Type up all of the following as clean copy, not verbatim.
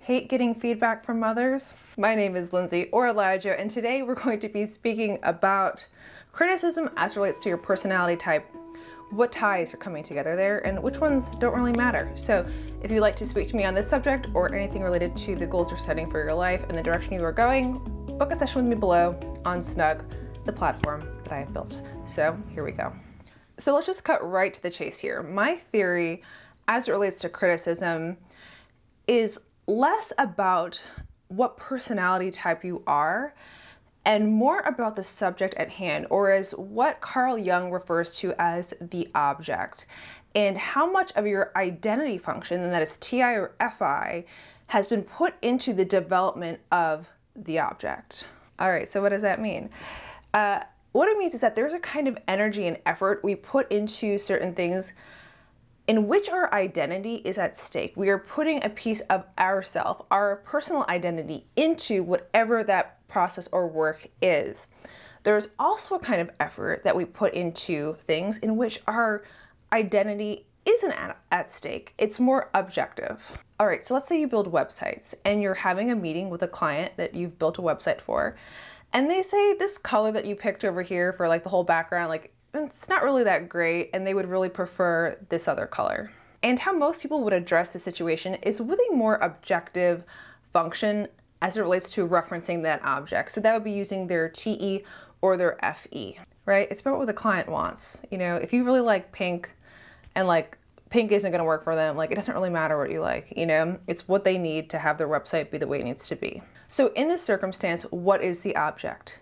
Hate getting feedback from others? My name is Lindsay or Elijah, and today we're going to be speaking about criticism as it relates to your personality type, what ties are coming together there, and which ones don't really matter. So if you'd like to speak to me on this subject or anything related to the goals you're setting for your life and the direction you are going, book a session with me below on Snug, the platform that I have built. So here we go. So let's just cut right to the chase here. My theory as it relates to criticism is less about what personality type you are and more about the subject at hand, or as what Carl Jung refers to as the object, and how much of your identity function, and that is TI or FI, has been put into the development of the object. All right, so what does that mean? What it means is that there's a kind of energy and effort we put into certain things in which our identity is at stake. We are putting a piece of ourself, our personal identity, into whatever that process or work is. There's also a kind of effort that we put into things in which our identity isn't at stake. It's more objective. All right, so let's say you build websites and you're having a meeting with a client that you've built a website for, and they say this color that you picked over here for like the whole background, like it's not really that great, and they would really prefer this other color. And how most people would address the situation is with a more objective function as it relates to referencing that object. So that would be using their TE or their FE, right? It's about what the client wants. You know, if you really like pink and like pink isn't gonna work for them, like it doesn't really matter what you like, you know? It's what they need to have their website be the way it needs to be. So in this circumstance, what is the object?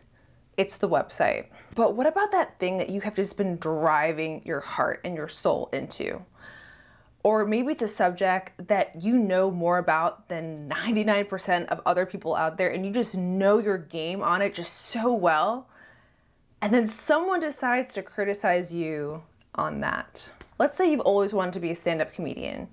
It's the website. But what about that thing that you have just been driving your heart and your soul into? Or maybe it's a subject that you know more about than 99% of other people out there, and you just know your game on it just so well. And then someone decides to criticize you on that. Let's say you've always wanted to be a stand-up comedian.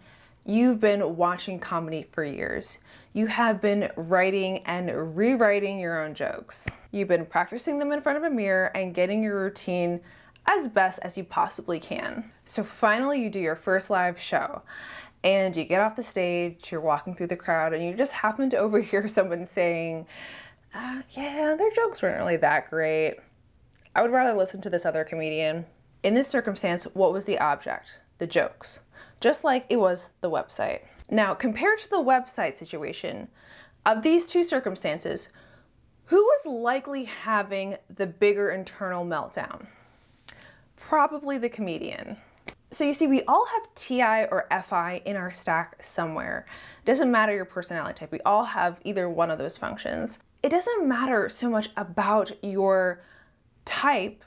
You've been watching comedy for years. You have been writing and rewriting your own jokes. You've been practicing them in front of a mirror and getting your routine as best as you possibly can. So finally you do your first live show and you get off the stage, you're walking through the crowd, and you just happen to overhear someone saying, yeah, their jokes weren't really that great. I would rather listen to this other comedian. In this circumstance, what was the object? The jokes. Just like it was the website. Now, compared to the website situation, of these two circumstances, who was likely having the bigger internal meltdown? Probably the comedian. So you see, we all have TI or FI in our stack somewhere. It doesn't matter your personality type. We all have either one of those functions. It doesn't matter so much about your type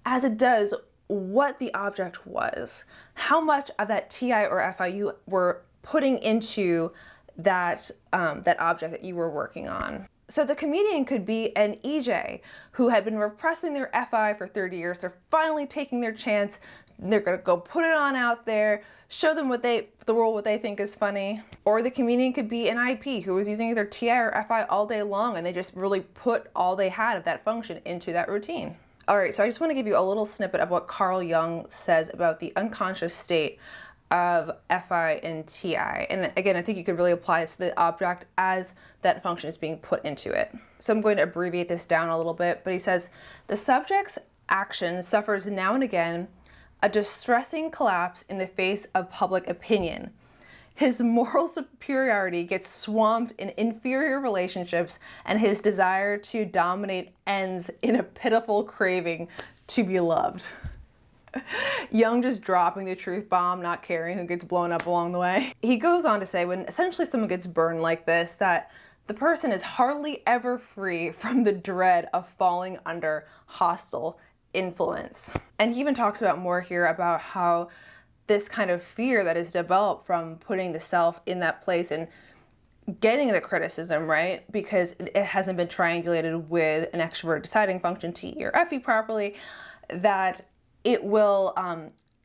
as it does what the object was, how much of that TI or FI you were putting into that object that you were working on. So the comedian could be an EJ who had been repressing their FI for 30 years. They're finally taking their chance. They're gonna go put it on out there, show them the world what they think is funny. Or the comedian could be an IP who was using either TI or FI all day long, and they just really put all they had of that function into that routine. All right, so I just want to give you a little snippet of what Carl Jung says about the unconscious state of FI and TI. And again, I think you could really apply this to the object as that function is being put into it. So I'm going to abbreviate this down a little bit, but he says, the subject's action suffers now and again a distressing collapse in the face of public opinion. His moral superiority gets swamped in inferior relationships, and his desire to dominate ends in a pitiful craving to be loved. Jung just dropping the truth bomb, not caring who gets blown up along the way. He goes on to say, when essentially someone gets burned like this, that the person is hardly ever free from the dread of falling under hostile influence. And he even talks about more here about how this kind of fear that is developed from putting the self in that place and getting the criticism, right? Because it hasn't been triangulated with an extrovert deciding function, TE or FE properly, that it will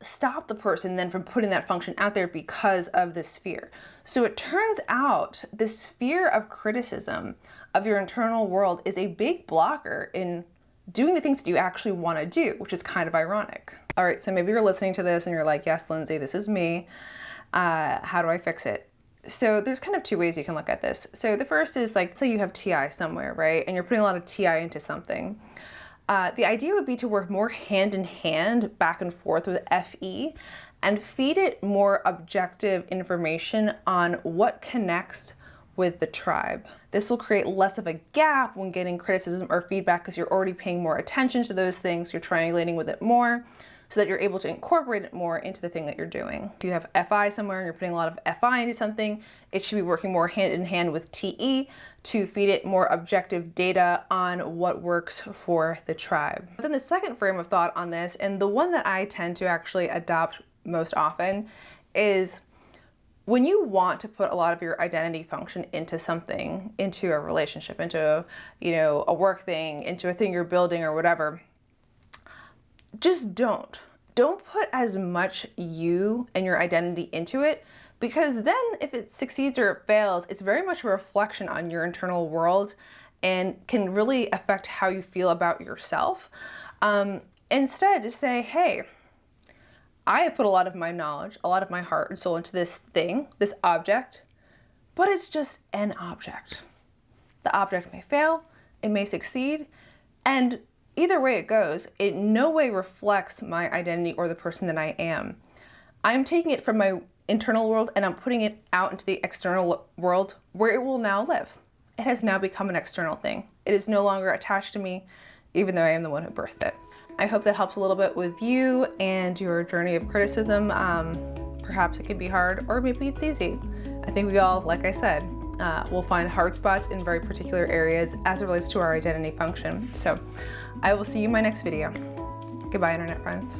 stop the person then from putting that function out there because of this fear. So it turns out this fear of criticism of your internal world is a big blocker in doing the things that you actually want to do, which is kind of ironic. All right, so maybe you're listening to this and you're like, yes, Lindsay, this is me. How do I fix it? So there's kind of two ways you can look at this. So the first is like, say you have TI somewhere, right? And you're putting a lot of TI into something. The idea would be to work more hand in hand, back and forth with FE, and feed it more objective information on what connects with the tribe. This will create less of a gap when getting criticism or feedback because you're already paying more attention to those things, you're triangulating with it more, so that you're able to incorporate it more into the thing that you're doing. If you have FI somewhere and you're putting a lot of FI into something, it should be working more hand in hand with TE to feed it more objective data on what works for the tribe. But then the second frame of thought on this, and the one that I tend to actually adopt most often, is when you want to put a lot of your identity function into something, into a relationship, into a work thing, into a thing you're building or whatever, just don't put as much you and your identity into it, because then if it succeeds or it fails, it's very much a reflection on your internal world and can really affect how you feel about yourself. Instead, just say, hey, I have put a lot of my knowledge, a lot of my heart and soul into this thing, this object, but it's just an object. The object may fail, it may succeed, and either way it goes, it in no way reflects my identity or the person that I am. I'm taking it from my internal world and I'm putting it out into the external world where it will now live. It has now become an external thing. It is no longer attached to me, even though I am the one who birthed it. I hope that helps a little bit with you and your journey of criticism. Perhaps it can be hard, or maybe it's easy. I think we all, like I said, will find hard spots in very particular areas as it relates to our identity function. So I will see you in my next video. Goodbye, internet friends.